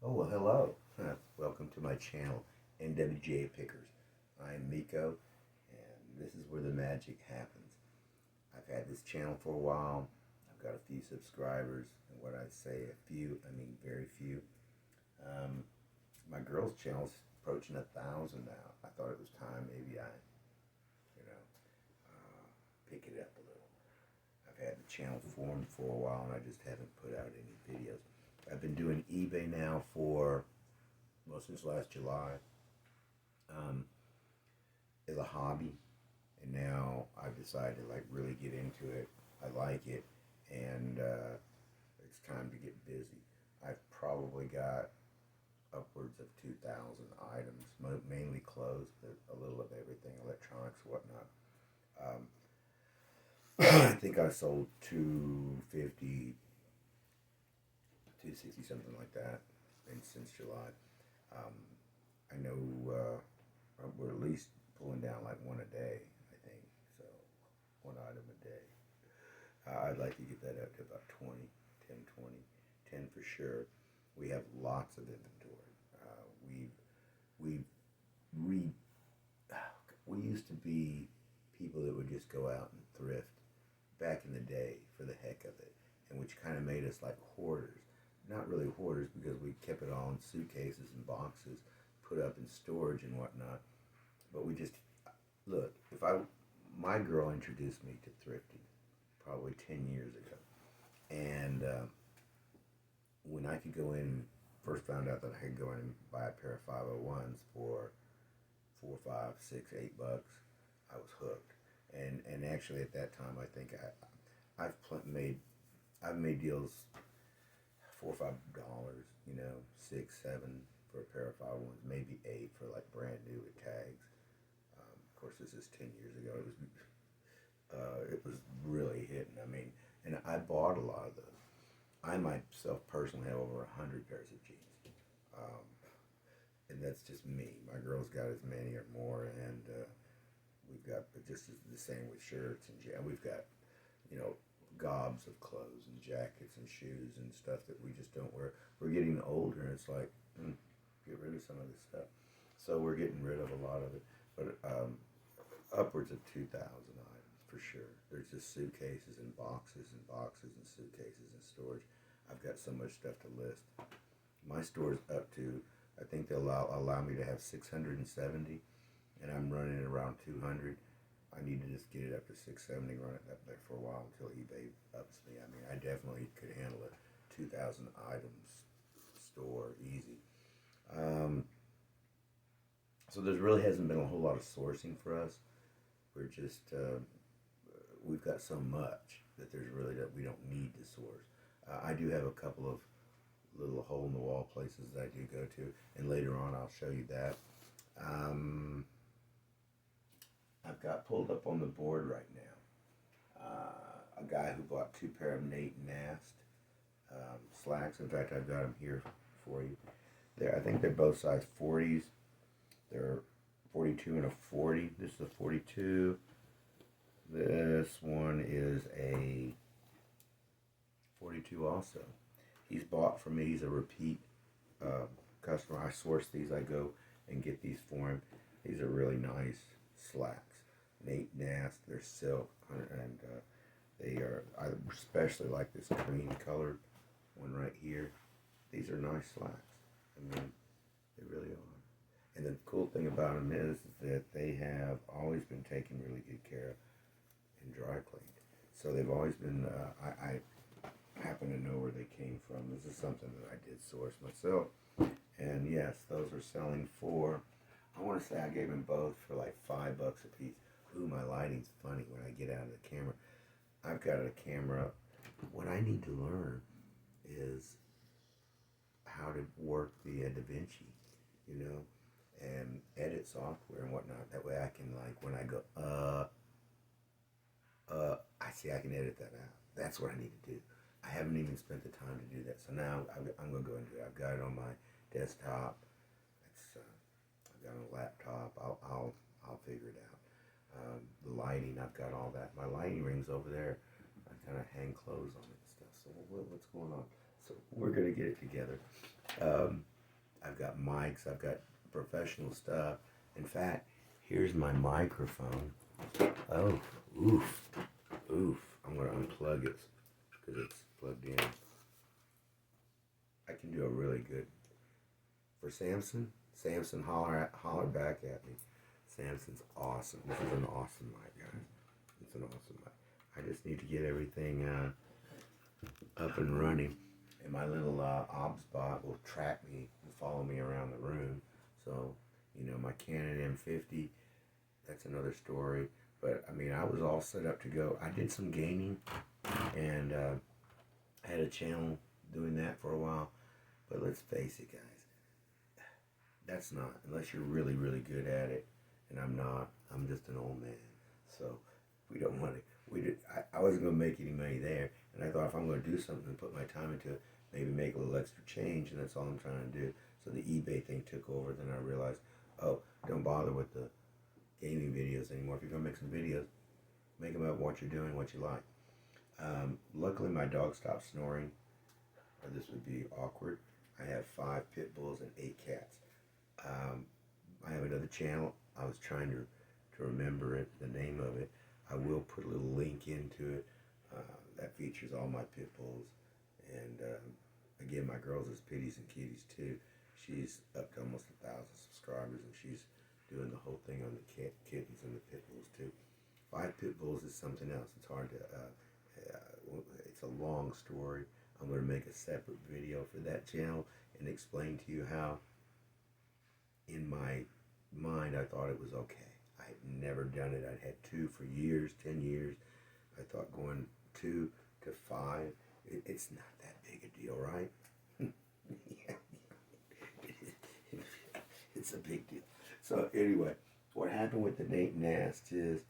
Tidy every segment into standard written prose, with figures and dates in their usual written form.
Oh, well, hello. Welcome to my channel, NWJ Pickers. I'm Miko, and this is where the magic happens. I've had this channel for a while. I've got a few subscribers, and when I say a few, I mean very few. Um, my girl's channel's approaching 1,000 now. I thought it was time maybe I, you know, pick it up a little. I've had the channel formed for a while, and I just haven't put out any videos. I've been doing eBay now for since last July, um, as a hobby, and now I've decided to like really get into it. I like it, and it's time to get busy. I've probably got upwards of 2,000 items, mainly clothes, but a little of everything, electronics, whatnot. Um, I think I sold 250, 260, something like that, and since July. Um, I know we're at least pulling down like one a day, I think. So, one item a day. I'd like to get that up to about 20, 10, 20, 10 for sure. We have lots of inventory. We've re, we used to be people that would just go out and thrift back in the day for the heck of it, and which kind of made us like hoarders. Not really hoarders because we kept it all in suitcases and boxes, put up in storage and whatnot. But we just look. If I, my girl introduced me to thrifting probably 10 years ago, and when I could go in, first found out that I could go in and buy a pair of 501s for 4, 5, 6, $8, I was hooked. And actually at that time, I think I've made deals $4 or $5, $6, $7 for a pair of 501s, maybe 8 for like brand new with tags. Of course, this is 10 years ago. It was really hitting. I mean, and I bought a lot of those. I myself personally have over 100 pairs of jeans, um, and that's just me. My girl's got as many or more, and we've got just the same with shirts and we've got gobs of clothes and jackets and shoes and stuff that we just don't wear. We're getting older, and it's like get rid of some of this stuff. So we're getting rid of a lot of it, but upwards of 2,000 items for sure. There's just suitcases and boxes and boxes and suitcases and storage. I've got so much stuff to list. My store's up to, I think they'll allow me to have 670, and I'm running at around 200. I need to just get it up to 670, run it up there for a while until eBay ups me. I mean, I definitely could handle a 2,000 items store easy. So there really hasn't been a whole lot of sourcing for us. We're just we've got so much that there's really that we don't need to source. I do have a couple of little hole in the wall places that I do go to, and later on I'll show you that. I've got pulled up on the board right now a guy who bought 2 pair of Nate Nast slacks. In fact, I've got them here for you. I think they're both size 40s. They're 42 and a 40. This is a 42. This one is a 42 also. He's bought from me. He's a repeat customer. I source these. I go and get these for him. These are really nice slacks. Nate Nast. They're silk, and they are. I especially like this green colored one right here. These are nice slacks. I mean, they really are. And the cool thing about them is that they have always been taken really good care of and dry cleaned. So they've always been. I happen to know where they came from. This is something that I did source myself. And yes, those are selling for, I want to say I gave them both for like $5 a piece. Ooh, my lighting's funny when I get out of the camera. I've got a camera. What I need to learn is how to work the DaVinci, and edit software and whatnot. That way I can, like, when I go, I can edit that out. That's what I need to do. I haven't even spent the time to do that. So now I'm going to go and do it. I've got it on my desktop. I've got it on a laptop. I'll figure it out. The lighting, I've got all that. My lighting ring's over there. I kind of hang clothes on it and stuff. So what's going on? So we're going to get it together. I've got mics, I've got professional stuff. In fact, here's my microphone. Oh, oof, oof. I'm going to unplug it because it's plugged in. I can do a really good, for Samson, holler back at me. Samson's awesome. This is an awesome mic, guys. It's an awesome mic. I just need to get everything up and running. And my little obs bot will track me and follow me around the room. So, you know, my Canon M50, that's another story. But, I mean, I was all set up to go. I did some gaming and had a channel doing that for a while. But let's face it, guys. That's not, unless you're really, really good at it. And I'm not. I'm just an old man. So, we don't want to. I wasn't going to make any money there. And I thought if I'm going to do something and put my time into it, maybe make a little extra change. And that's all I'm trying to do. So the eBay thing took over. Then I realized, oh, don't bother with the gaming videos anymore. If you're going to make some videos, make them about what you're doing, what you like. Luckily, my dog stopped snoring, or this would be awkward. I have 5 pit bulls and 8 cats. I have another channel. I was trying to remember it, the name of it. I will put a little link into it that features all my pit bulls. And again, my girls is Pitties and Kitties too. She's up to almost 1,000 subscribers, and she's doing the whole thing on the kittens and the pit bulls too. 5 pit bulls is something else. It's hard to, it's a long story. I'm going to make a separate video for that channel and explain to you how, in my mind, I thought it was okay. I had never done it. I'd had 2 for years, 10 years. I thought going 2 to 5, it's not that big a deal, right? Yeah. It's a big deal. So anyway, what happened with the Nate Nast is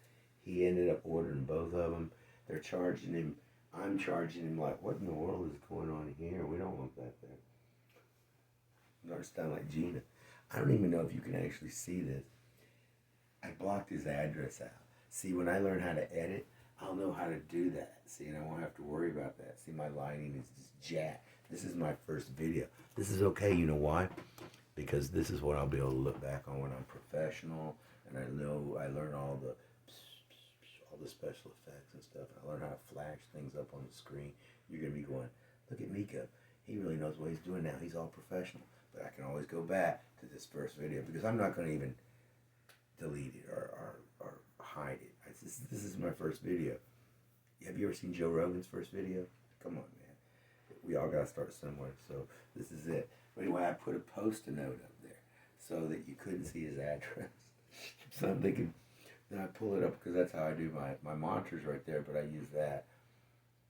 he ended up ordering both of them. They're charging him. I'm charging him like, what in the world is going on here? We don't want that there. I'm going to sound like Gina. I don't even know if you can actually see this. I blocked his address out. See, when I learn how to edit, I'll know how to do that. See, and I won't have to worry about that. See, my lighting is just jacked. This is my first video. This is okay, you know why? Because this is what I'll be able to look back on when I'm professional, and I learn all the special effects and stuff. I learn how to flash things up on the screen. You're going to be going, look at Mikos. He really knows what he's doing now. He's all professional. But I can always go back to this first video because I'm not going to even delete it or hide it. This is my first video. Have you ever seen Joe Rogan's first video? Come on, man. We all got to start somewhere. So this is it. But anyway, I put a post-it note up there so that you couldn't see his address. So I'm thinking, then I pull it up because that's how I do my monitors right there. But I use that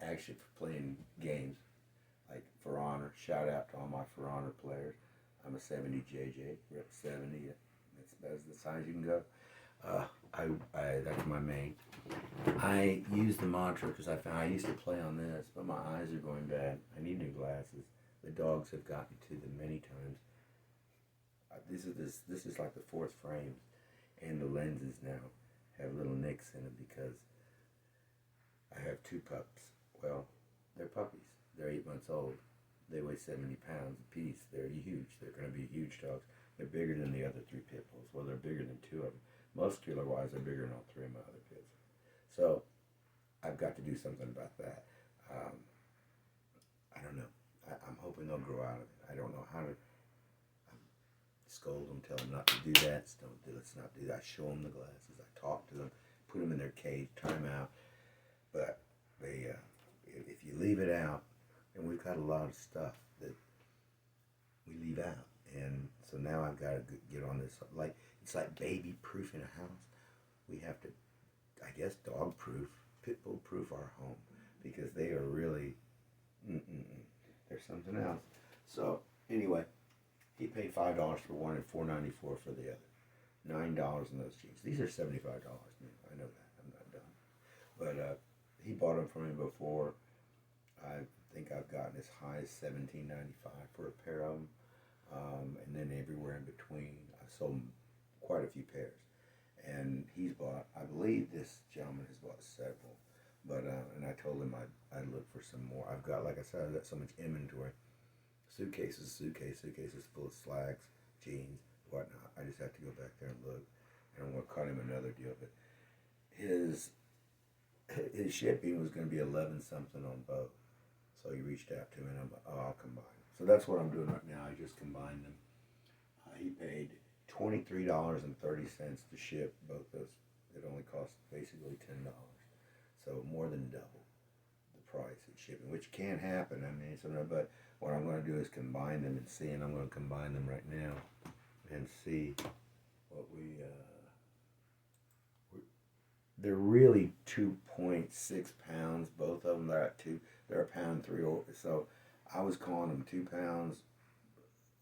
actually for playing games. Like For Honor. Shout out to all my For Honor players. I'm a 70 JJ, rep 70. That's the size you can go. That's my main. I use the mantra because I found I used to play on this, but my eyes are going bad. I need new glasses. The dogs have gotten to them many times. This is like the 4th frame, and the lenses now have little nicks in them because I have 2 pups. Well, they're puppies. They're 8 months old. They weigh 70 pounds a piece. They're huge. They're going to be huge dogs. They're bigger than the other 3 pit bulls. Well, they're bigger than 2 of them. Muscular-wise, they're bigger than all 3 of my other pits. So, I've got to do something about that. I don't know. I'm hoping they'll grow out of it. I don't know how to scold them, tell them not to do that. Let's not do that. I show them the glasses. I talk to them, put them in their cage, time out. But if you leave it out, and we've got a lot of stuff that we leave out. And so now I've got to get on this. Like, it's like baby proof in a house. We have to, I guess, dog proof, pit bull proof our home. Because they are really, there's something else. So, anyway, he paid $5 for one and $4.94 for the other. $9 in those jeans. These are $75. I know that. I'm not done. But he bought them for me before. I think I've gotten as high as $17.95 for a pair of them, and then everywhere in between. I've sold quite a few pairs, and he's bought. I believe this gentleman has bought several, but and I told him I'd look for some more. I've got, like I said, I've got so much inventory. suitcases full of slacks, jeans, whatnot. I just have to go back there and look. And I'm going to cut him another deal. But his shipping was going to be 11 something on both. So he reached out to me and I'm like, oh, I'll combine them. So that's what I'm doing right now. I just combined them. He paid $23.30 to ship both those. It only cost basically $10. So more than double the price of shipping, which can happen. I mean, but what I'm going to do is combine them and see, and I'm going to combine them right now and see what they're really 2.6 pounds. Both of them, they're a pound 3. So I was calling them 2 pounds.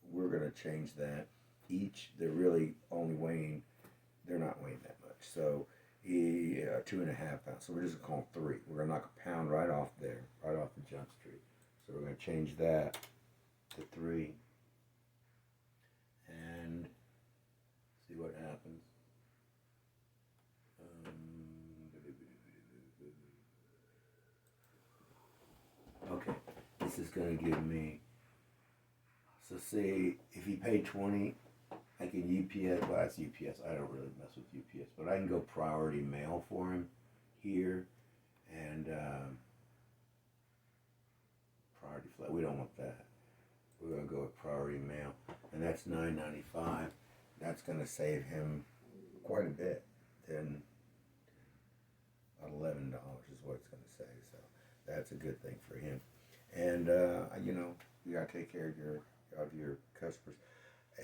We're going to change that. Each, they're really only weighing, they're not weighing that much. So 2.5 pounds. So we're just going to call them 3. We're going to knock a pound right off there, right off the jump street. So we're going to change that to 3 and see what happens. Okay, this is going to give me, so say if he paid 20, I can UPS, well that's UPS, I don't really mess with UPS, but I can go priority mail for him here, and priority flight, we don't want that. We're going to go with priority mail, and that's $9.95. That's going to save him quite a bit, then about $11 is what it's going to save, so that's a good thing for him. And you got to take care of your customers.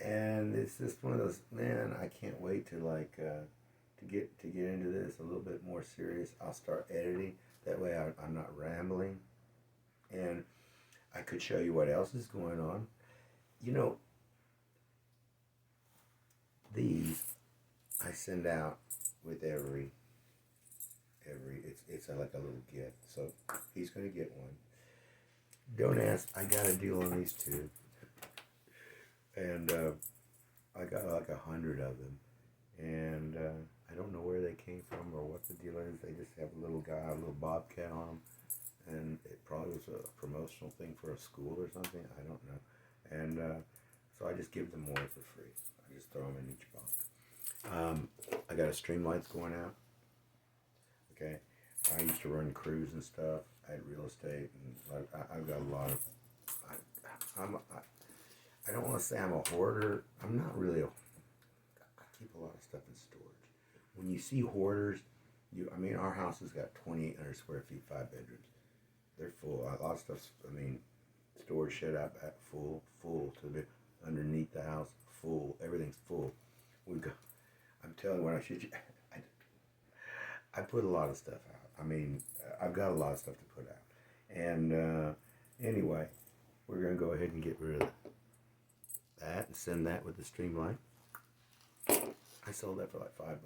And it's just one of those, man, I can't wait to to get into this a little bit more serious. I'll start editing. That way I'm not rambling. And I could show you what else is going on. These I send out with every it's like a little gift. So he's going to get one. Don't ask. I got a deal on these two. And I got like 100 of them, and I don't know where they came from or what the deal is. They just have a little guy, a little bobcat on them, and it probably was a promotional thing for a school or something. I don't know. And so I just give them more for free. I just throw them in each box. I got a Streamlights going out. Okay, I used to run crews and stuff. I had real estate, and I've got a lot of. I don't want to say I'm a hoarder. I'm not really I keep a lot of stuff in storage. When you see hoarders, our house has got 2,800 square feet, 5 bedrooms. They're full. A lot of stuff's, storage shed out back, full to the underneath the house, full. Everything's full. I'm telling you, when I put a lot of stuff out. I've got a lot of stuff to put out. And anyway, we're going to go ahead and get rid of that and send that with the Streamlight. I sold that for like $5.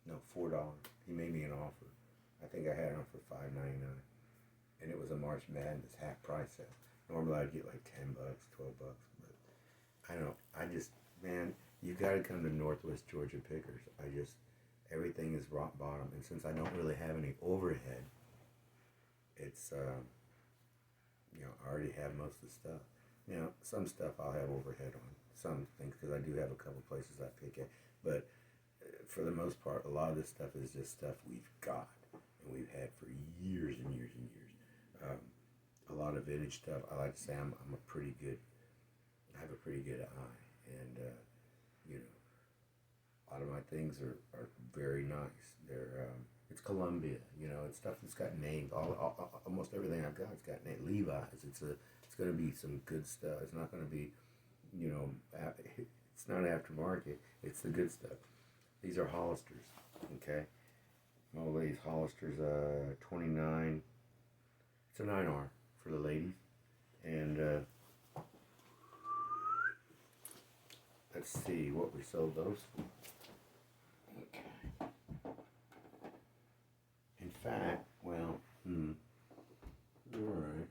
No, $4. He made me an offer. I think I had it on for $5.99, and it was a March Madness half price sale. Normally I'd get like $10, $12, but I don't. Man, you got to come to Northwest Georgia Pickers. Everything is rock bottom, and since I don't really have any overhead, it's I already have most of the stuff. Some stuff I'll have overhead on, some things, because I do have a couple places I pick at, but for the most part, a lot of this stuff is just stuff we've got, and we've had for years and years and years. A lot of vintage stuff, I like to say I have a pretty good eye, and a lot of my things are very nice. It's Columbia, it's stuff that's got names. Almost everything I've got has got names. Levi's. It's going to be some good stuff. It's not going to be, it's not aftermarket. It's the good stuff. These are Hollisters, okay? All these Hollisters, 29. It's a 9R for the ladies, and let's see what we sold those for. Okay. In fact, well, all right.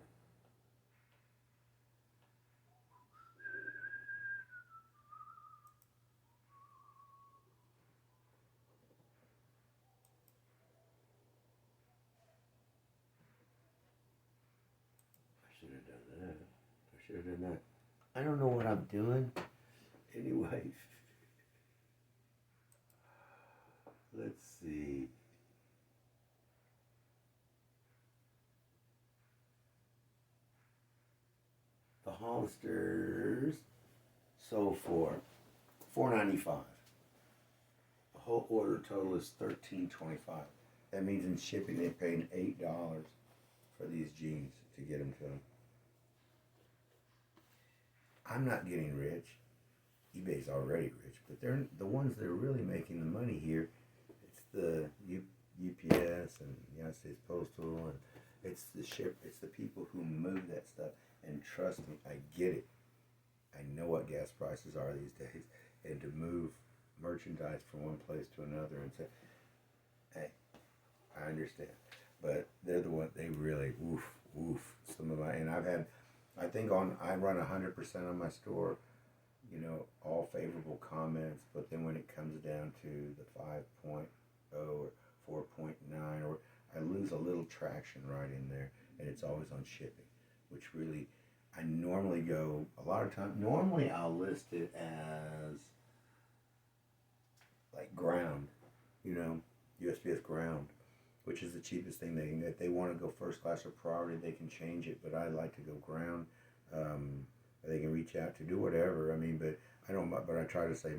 I should have done that. I should have done that. I don't know what I'm doing. Anyway, let's see. The Holsters sold for $4.95. The whole order total is $13.25. That means in shipping they paid $8 for these jeans to get them to them. I'm not getting rich. eBay's already rich, but they're the ones that are really making the money here. It's the UPS and United States Postal, and it's the people who move that stuff. And trust me, I get it. I know what gas prices are these days, and to move merchandise from one place to another and say, hey, I understand. But they're the one, they really, some of my, and I think I run 100% on my store, all favorable comments, but then when it comes down to the 5.0 or 4.9, or I lose a little traction right in there, and it's always on shipping, which really, I normally go, a lot of times, normally I'll list it as like ground, USPS ground, which is the cheapest thing they can get. If they want to go first class or priority, they can change it, but I like to go ground. They can reach out to do whatever. I mean, but I don't. But I try to say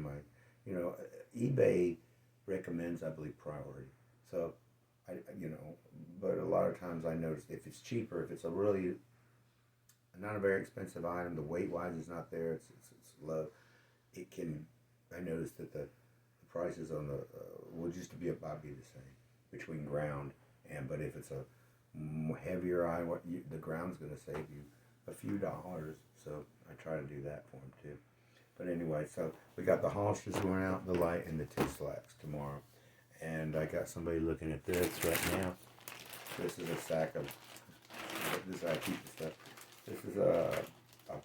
eBay recommends, I believe, priority. So, but a lot of times I notice if it's cheaper, if it's a really not a very expensive item, the weight wise is not there. It's low. It can. I noticed that the prices on the will just be about the same between ground and. But if it's a heavier item, the ground's going to save you a few dollars. So I try to do that for them too. But anyway, so we got the Holsters going out, the light, and the 2 slacks tomorrow. And I got somebody looking at this right now. This is a sack of. This is how I keep the stuff. This is a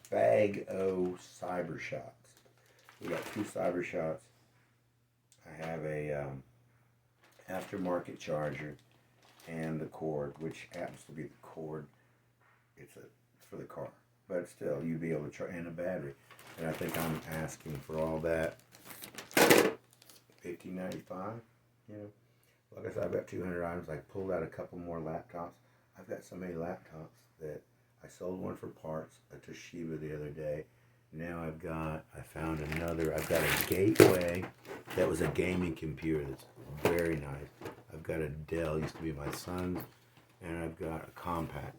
bag of cyber shots. We got 2 cyber shots. I have a aftermarket charger and the cord, which happens to be the cord. It's for the car, but still you'd be able to charge, and a battery. And I think I'm asking for all that $15.95. Like I said, I've got 200 items. I pulled out a couple more laptops. I've got so many laptops that I sold one for parts, a Toshiba the other day. Now I found another. I've got a Gateway that was a gaming computer that's very nice. I've got a Dell, used to be my son's, and I've got a compact.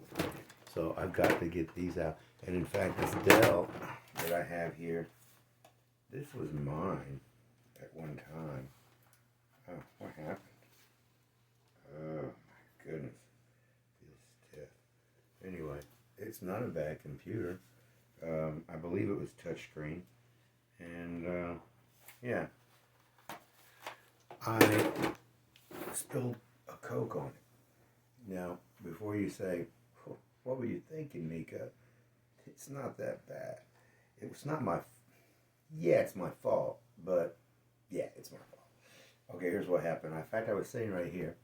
So I've got to get these out. And in fact, this Dell that I have here, this was mine at one time. Oh, what happened? Oh, my goodness. Feels stiff. Anyway, it's not a bad computer. I believe it was touchscreen. And, yeah. I spilled a Coke on it. Now, before you say, what were you thinking, Mika? It's not that bad. It's not my... Yeah, it's my fault. But, yeah, it's my fault. Okay, here's what happened. In fact, I was sitting right here.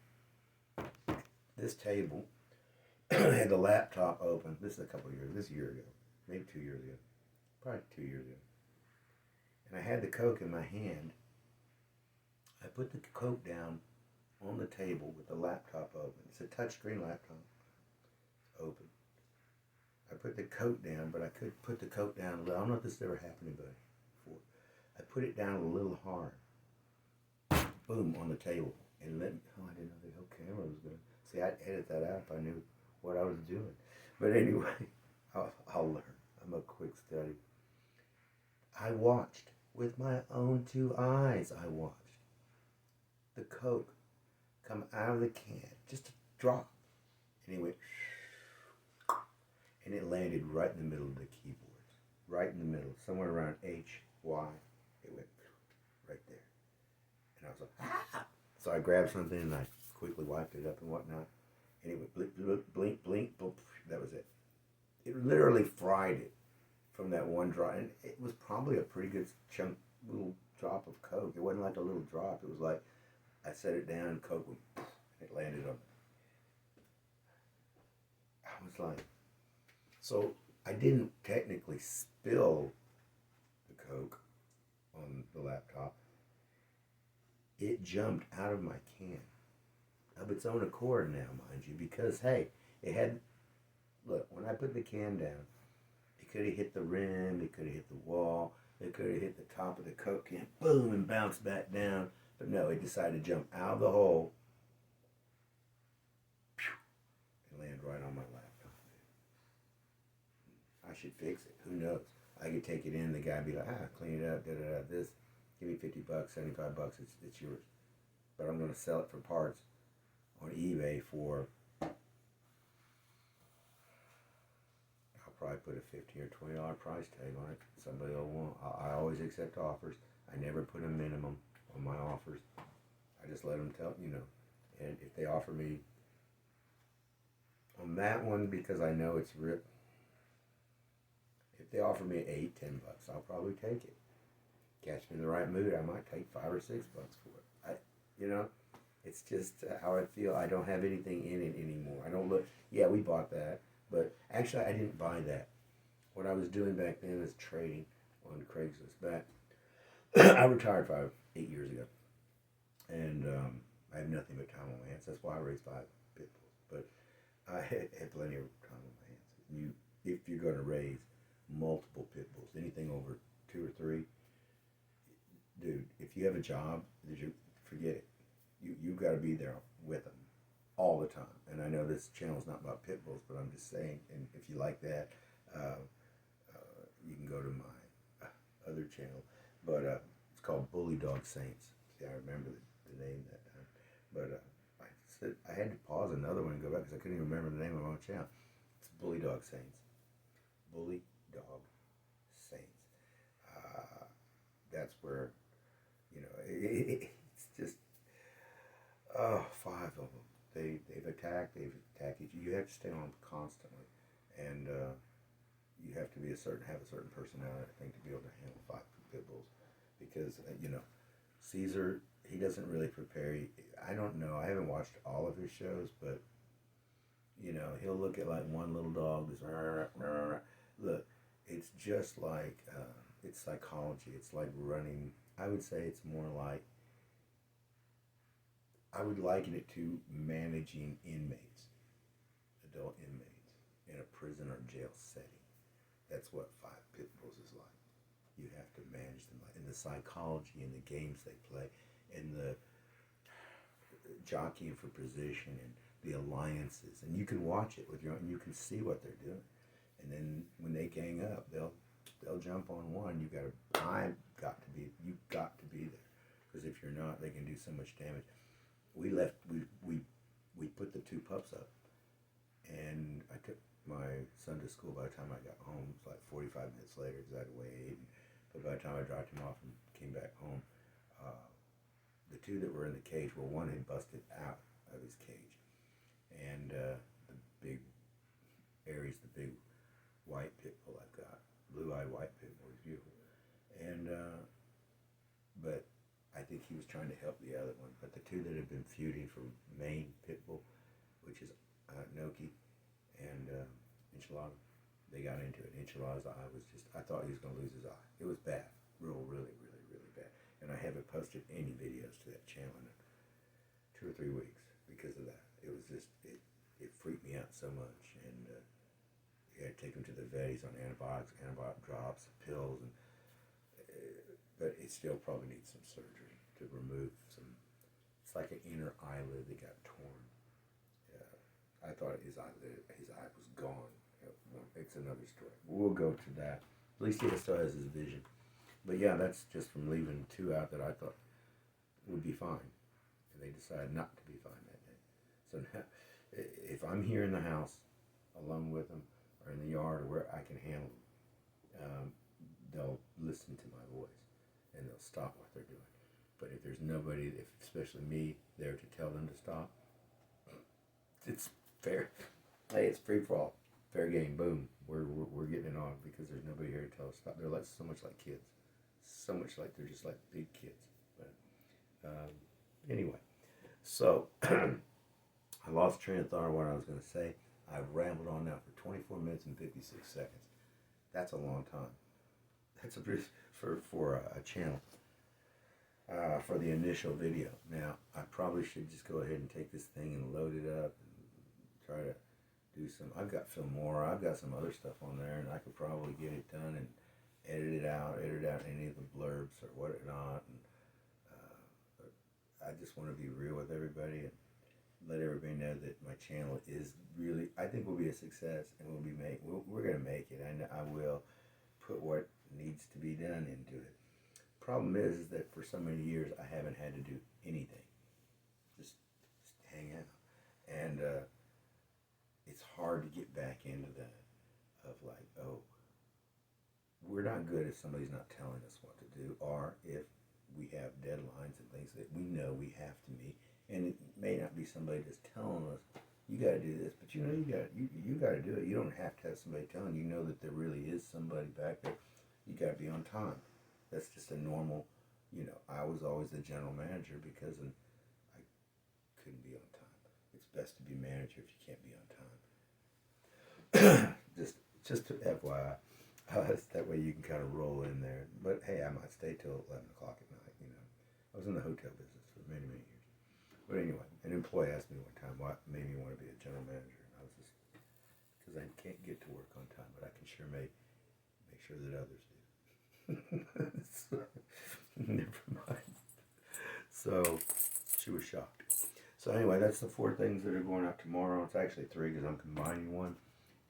This table had the laptop open. This is a couple of years. This is a year ago. Maybe 2 years ago. Probably 2 years ago. And I had the Coke in my hand. I put the Coke down on the table with the laptop open. It's a touchscreen laptop. It's open. I put the Coke down, but I could put the Coke down a little. I don't know if this has ever happened to anybody before. I put it down a little hard. Boom, on the table. And I didn't know the whole camera was going to... See, I'd edit that out if I knew what I was doing. But anyway, I'll learn. I'm a quick study. I watched with my own 2 eyes. I watched the Coke come out of the can, just a drop, and it went, and it landed right in the middle of the keyboard, right in the middle, somewhere around H, Y. It went right there, and I was like, ah! So I grabbed something and I quickly wiped it up and whatnot, and it went blink, blink, blink, blink, blink. That was it. It literally fried it from that one drop, and it was probably a pretty good chunk, little drop of Coke. It wasn't like a little drop. It was like I set it down, and Coke went, and it landed on me. I was like, so I didn't technically spill the Coke on the laptop. It jumped out of my can of its own accord now, mind you, because hey, it had, look, when I put the can down, it could have hit the rim, it could have hit the wall, it could have hit the top of the Coke can, boom, and bounced back down. But no, it decided to jump out of the hole and land right on my laptop. I should fix it. Who knows? I could take it in, the guy would be like, clean it up, this. Give me $50, $75, it's yours. But I'm going to sell it for parts on eBay for, I'll probably put a $15 or $20 price tag on it. Somebody will want. I always accept offers. I never put a minimum on my offers. I just let them tell, and if they offer me on that one, because I know it's ripped, if they offer me $8, $10, I'll probably take it. Catch me in the right mood, I might take $5 or $6 for it. It's just how I feel. I don't have anything in it anymore. I don't look. Yeah, we bought that, but actually I didn't buy that. What I was doing back then is trading on Craigslist. Back, I retired 8 years ago, and I have nothing but time on my hands. That's why I raised 5 pit bulls. But I had plenty of time on my hands. If you're going to raise multiple pit bulls, anything over 2 or 3, dude, if you have a job, forget it. You got to be there with them all the time. And I know this channel's not about pit bulls, but I'm just saying. And if you like that, you can go to my other channel. But it's called Bully Dog Saints. See, I remember the name that time. But I said I had to pause another one and go back because I couldn't even remember the name of my own channel. It's Bully Dog Saints. Bully Dog Saints. That's where, it's just, 5 of them. They've attacked each other. You have to stay on constantly. And you have to have a certain personality, I think, to be able to handle 5 pit bulls. Because, Caesar, he doesn't really prepare you. I don't know. I haven't watched all of his shows, but, he'll look at like one little dog. Look, it's just like, it's psychology. It's like running. I would say it's more like, I would liken it to managing inmates, adult inmates, in a prison or jail setting. That's what 5 pit bulls is like. You have to manage them, in the psychology, in the games they play, in the jockeying for position, and the alliances. And you can watch it with your own, and you can see what they're doing. And then when they gang up, they'll jump on one. You've got to be there, because if you're not, they can do so much damage. We put the 2 pups up, and I took my son to school. By the time I got home, it was like 45 minutes later, because I had to wait. But by the time I dropped him off and came back home, the 2 that were in the cage, one had busted out of his cage, and the big Aries, the big white pit bull I've got, blue-eyed white pit bull, he's beautiful, and but I think he was trying to help the other one. But the 2 that have been feuding for Maine pit bull, which is Noki and Enchilada, they got into it. Enchilada's eye was I thought he was going to lose his eye. It was bad. Really, really, really bad. And I haven't posted any videos to that channel in 2 or 3 weeks because of that. It was just, it freaked me out so much. And you had to take him to the vet. He's on antibiotics, antibiotic drops, pills, and but it still probably needs some surgery to remove some. It's like an inner eyelid that got torn. I thought his eye was gone. It's another story. We'll go to that. At least he still has his vision. But yeah, that's just from leaving 2 out that I thought would be fine, and they decided not to be fine that day. So now, if I'm here in the house alone with them, or in the yard, or where I can handle them, they'll listen to my voice, and they'll stop what they're doing. But if there's nobody, especially me, there to tell them to stop, it's fair. Hey, it's free for all, fair game. Boom, we're getting it on because there's nobody here to tell us to stop. They're so much like kids, so much like they're just like big kids. But anyway, so I lost train of thought of what I was going to say. I've rambled on now for 24 minutes and 56 seconds. That's a long time. That's a pretty, for a channel. For the initial video. Now, I probably should just go ahead and take this thing and load it up and try to do some. I've got Filmora, I've got some other stuff on there, and I could probably get it done and edit out any of the blurbs or whatnot. And I just want to be real with everybody and let everybody know that my channel is really, I think, will be a success, and we're going to make it. I will put what needs to be done into it. Problem is that for so many years I haven't had to do anything, just hang out, and it's hard to get back into that of like, oh, we're not good if somebody's not telling us what to do, or if we have deadlines and things that we know we have to meet, and it may not be somebody that's telling us you got to do this, but you know you got to do it. You don't have to have somebody telling you. Know that there really is somebody back there. You got to be on time. That's just a normal, I was always the general manager because I couldn't be on time. It's best to be manager if you can't be on time. just to FYI, that way you can kind of roll in there. But hey, I might stay till 11 o'clock at night. I was in the hotel business for many, many years. But anyway, an employee asked me one time what made me want to be a general manager, and I was just because I can't get to work on time, but I can sure make sure that others do. So, never mind. So she was shocked. So anyway, that's the 4 things that are going out tomorrow. It's actually 3 because I'm combining one,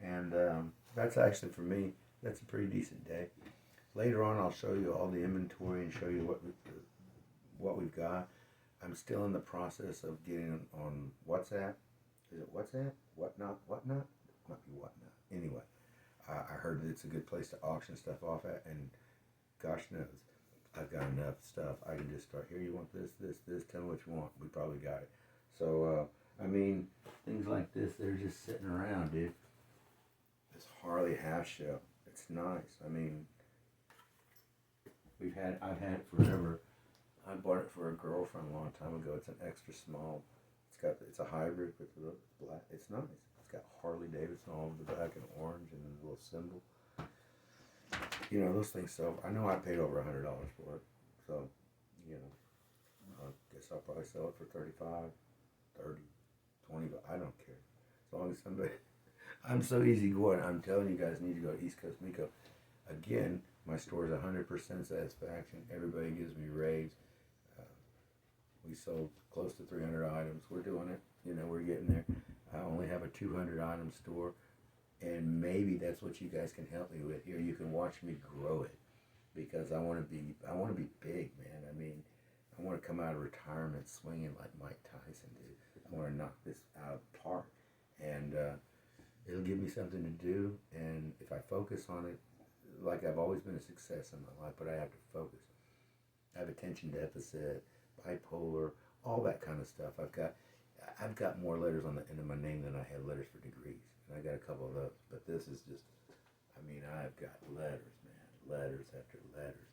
and that's actually, for me, that's a pretty decent day. Later on, I'll show you all the inventory and show you what we've got. I'm still in the process of getting on WhatsApp. Is it WhatsApp? Whatnot? It might be Whatnot. Anyway, I heard that it's a good place to auction stuff off at, and gosh knows, I've got enough stuff. I can just start, here, you want this, tell me what you want. We probably got it. So, things like this, they're just sitting around, dude. This Harley half shell, it's nice. I've had it forever. I bought it for a girlfriend a long time ago. It's an extra small. It's a hybrid with the black. It's nice. It's got Harley Davidson all over the back in orange and a little symbol. Those things. So I know I paid over $100 for it. So, I guess I'll probably sell it for 35, 30, 20, but I don't care. As long as somebody, I'm so easygoing. I'm telling you guys, need to go to East Coast Mikos. Again, my store is 100% satisfaction. Everybody gives me raves. We sold close to 300 items. We're doing it. We're getting there. I only have a 200 item store, and maybe that's what you guys can help me with here. You can watch me grow it, because I want to be big, man. I want to come out of retirement swinging like Mike Tyson did. I want to knock this out of the park, and it'll give me something to do. And if I focus on it, like I've always been a success in my life, but I have to focus. I have attention deficit, bipolar, all that kind of stuff. I've got more letters on the end of my name than I had letters for degrees, and I got a couple of those. But this is just, I've got letters, man, letters after letters.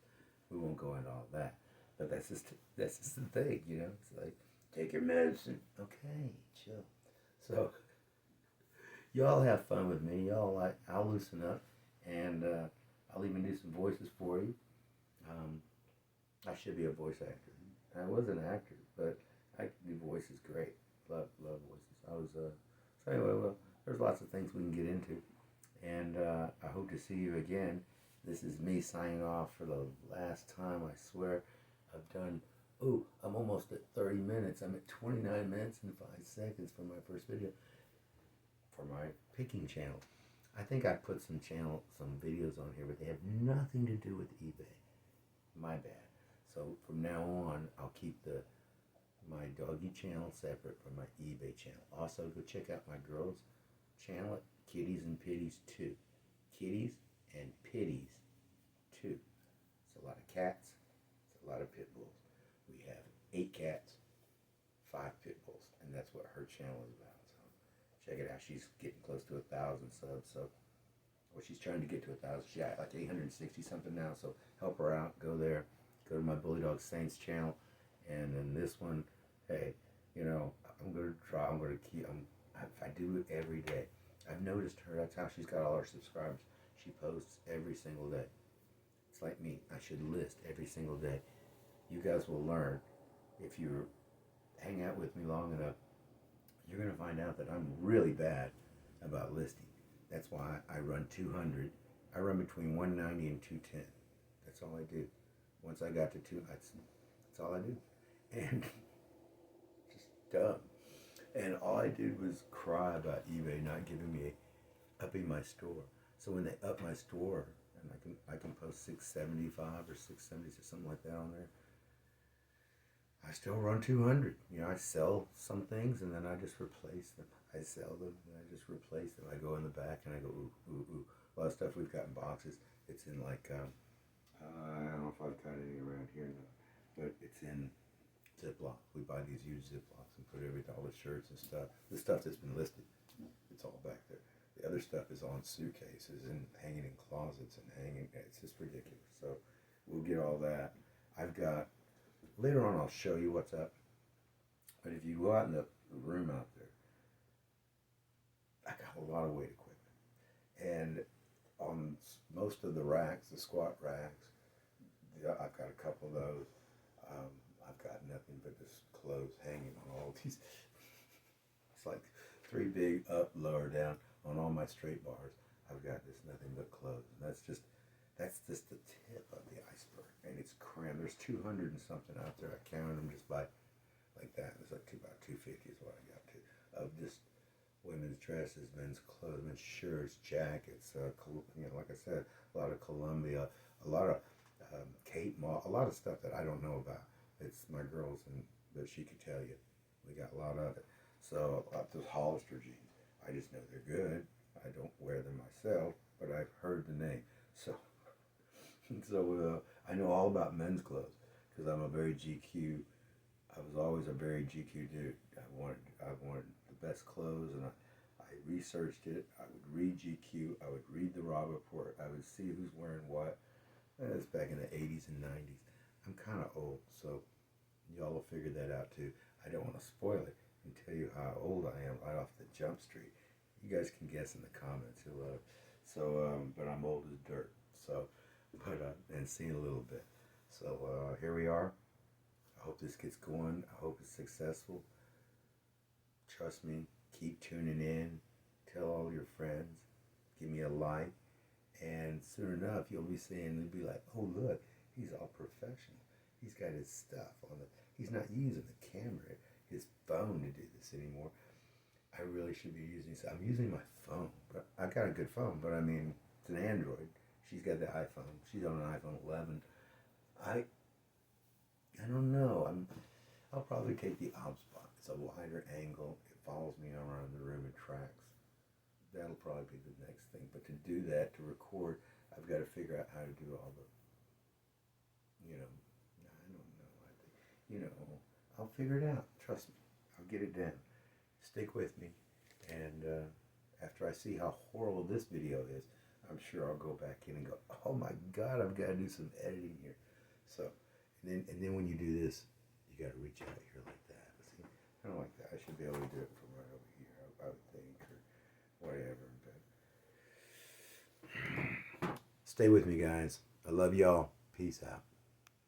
We won't go into all that, but that's just the thing, It's like, take your medicine, okay, chill. So y'all have fun with me. I'll loosen up, and I'll even do some voices for you. I should be a voice actor. I was an actor, but I can do voices great. Love voices. So anyway, well, there's lots of things we can get into, and I hope to see you again. This is me signing off for the last time, I swear. I'm almost at 30 minutes. I'm at 29 minutes and 5 seconds for my first video for my Pickin Channel. I think I put some videos on here, but they have nothing to do with eBay. My bad. So from now on, I'll keep my doggy channel separate from my eBay channel. Also, go check out my girls' channel at Kitties and Pitties 2. Kitties and Pitties 2. It's a lot of cats. It's a lot of pit bulls. We have 8 cats, 5 pit bulls, and that's what her channel is about. So check it out. She's getting close to 1,000 subs. So, she's trying to get to 1,000. She's at like 860 something now. So help her out. Go there. Go to my Bully Dog Saints channel, and then this one, hey, I'm going to try. If I do it every day. I've noticed her. That's how she's got all her subscribers. She posts every single day. It's like me. I should list every single day. You guys will learn if you hang out with me long enough. You're going to find out that I'm really bad about listing. That's why I run 200. I run between 190 and 210. That's all I do. Once I got to that's all I do. And just dumb. And all I did was cry about eBay not giving me upping my store. So when they up my store, and I can post 675 or 670 or something like that on there, I still run 200. You know, I sell some things and then I just replace them. I sell them and I just replace them. I go in the back and I go, ooh, ooh, ooh. A lot of stuff we've got in boxes. It's in like, I don't know if I've got any around here now, but it's in Ziploc. We buy these huge Ziplocs and put all the shirts and stuff. The stuff that's been listed, it's all back there. The other stuff is on suitcases and hanging in closets and hanging. It's just ridiculous. So we'll get all that. I've got. Later on, I'll show you what's up. But if you go out in the room out there, I got a lot of weight equipment. And on most of the racks, the squat racks, I've got a couple of those. I've got nothing but this clothes hanging on all these. It's like 3 big up, lower, down on all my straight bars. I've got this nothing but clothes. And that's just the tip of the iceberg, and it's crammed. There's 200 and something out there. I counted them just by like that. It's like about 250 is what I got to of just women's dresses, men's clothes, men's shirts, jackets. You know, like I said, a lot of Columbia, a lot of Kate Moss, a lot of stuff that I don't know about. It's my girls, but she could tell you. We got a lot of it. So those Hollister jeans, I just know they're good. I don't wear them myself, but I've heard the name. So I know all about men's clothes because I'm a very GQ. I was always a very GQ dude. I wanted the best clothes, and I researched it. I would read GQ. I would read the Raw Report. I would see who's wearing what. That was back in the 80s and 90s. I'm kind of old, so y'all will figure that out too. I don't want to spoil it and tell you how old I am right off the jump street. You guys can guess in the comments. But I'm old as dirt. So. And seeing a little bit. So here we are. I hope this gets going. I hope it's successful. Trust me. Keep tuning in. Tell all your friends. Give me a like. And soon enough, you'll be be like, oh, look, he's all professional. He's got his stuff on he's not using the camera, his phone to do this anymore. I really should be I'm using my phone. But I got a good phone, but I mean, it's an Android. She's got the iPhone. She's on an iPhone 11. I don't know. I'll probably take the OBS. It's a wider angle. It follows me around the room and tracks. That'll probably be the next thing. But to do that, to record, I've got to figure out how to do all the, I don't know. I'll figure it out. Trust me. I'll get it down. Stick with me. And after I see how horrible this video is, I'm sure I'll go back in and go, oh my God, I've got to do some editing here. So, and then when you do this, you got to reach out here like that. See, I don't like that. I should be able to do it from right over here, I would think, or whatever. But stay with me, guys. I love y'all. Peace out.